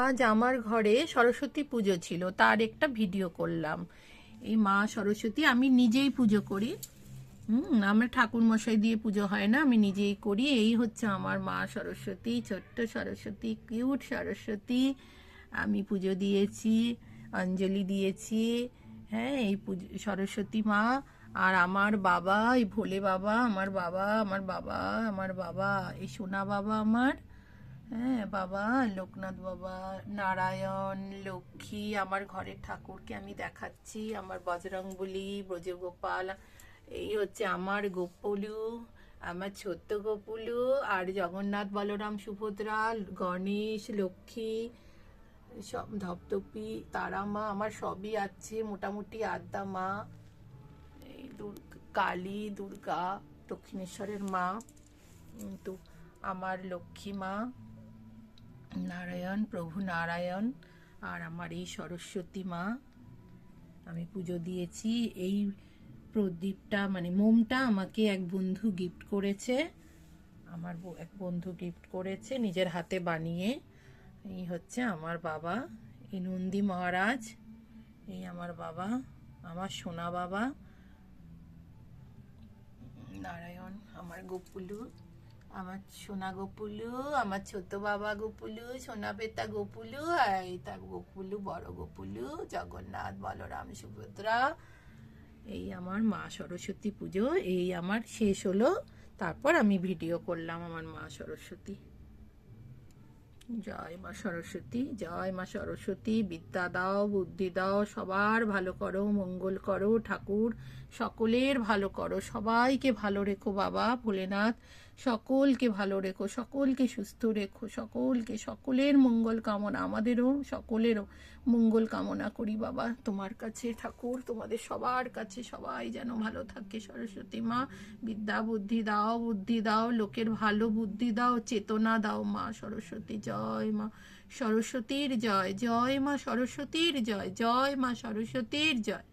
আজ আমার ঘরে সরস্বতী পুজো ছিল, তার একটা ভিডিও করলাম। এই মা সরস্বতী আমি নিজেই পুজো করি। আমার ঠাকুর মশাই দিয়ে পুজো হয় না, আমি নিজেই করি। এই হচ্ছে আমার মা সরস্বতী, ছোট্ট সরস্বতী, কিউট সরস্বতী। আমি পুজো দিয়েছি, অঞ্জলি দিয়েছি। হ্যাঁ, এই পুজো সরস্বতী মা। আর আমার বাবা, এই ভোলে বাবা, আমার বাবা, আমার বাবা, আমার বাবা, এই সোনা বাবা আমার। হ্যাঁ বাবা, লোকনাথ বাবা, নারায়ণ, লক্ষ্মী, আমার ঘরের ঠাকুরকে আমি দেখাচ্ছি, আমার বজরংবলী, ব্রজগোপাল। এই হচ্ছে আমার গোপুলু, আমার ছোট্ট গোপুলু। আর জগন্নাথ, বলরাম, সুভদ্রা, গণেশ, লক্ষ্মী, সব ধপধপি, তারা মা আমার সবই আছে, মোটামুটি আদ্যা মা। এই কালী, দুর্গা, দক্ষিণেশ্বরের মা। তো আমার লক্ষ্মী মা, নারায়ণ, প্রভু নারায়ণ। আর আমার এই সরস্বতী মা। আমি পুজো দিয়েছি। এই প্রদীপটা মানে মোমটা আমাকে এক বন্ধু গিফট করেছে। আমার এক বন্ধু গিফট করেছে নিজের হাতে বানিয়ে। এই হচ্ছে আমার বাবা, এই নন্দী মহারাজ। এই আমার বাবা, আমার সোনা বাবা নারায়ণ, আমার গোপুলু, আমার সোনা গোপুলু, আমার ছোট বাবা গোপুলু, সোনা পেতা গোপুলু, আর এটা গোপুলু, বড় গোপুলু, জগন্নাথ, বলরাম, সুভদ্রা। এই আমার মা সরস্বতী পুজো, এই আমার শেষ হলো। তারপর আমি ভিডিও করলাম আমার মা সরস্বতী। জয় মা সরস্বতী, জয় মা সরস্বতী। বিদ্যা দাও, বুদ্ধি দাও, সবার ভালো করো, মঙ্গল করো ঠাকুর, সকলের ভালো করো, সবাইকে ভালো রেখো বাবা ভোলেনাথ। সকলকে ভালো রেখো, সকলকে সুস্থ রেখো, সকলকে, সকলের মঙ্গল কামনা, আমাদেরও সকলেরও মঙ্গল কামনা করি বাবা তোমার কাছে ঠাকুর। তোমাদের সবার কাছে সবাই যেন ভালো থাকে সরস্বতী মা। বিদ্যা বুদ্ধি দাও, বুদ্ধি দাও, লোকের ভালো বুদ্ধি দাও, চেতনা দাও মা সরস্বতী। জয় মা সরস্বতীর জয়, জয় মা সরস্বতীর জয়, জয় মা সরস্বতীর জয়।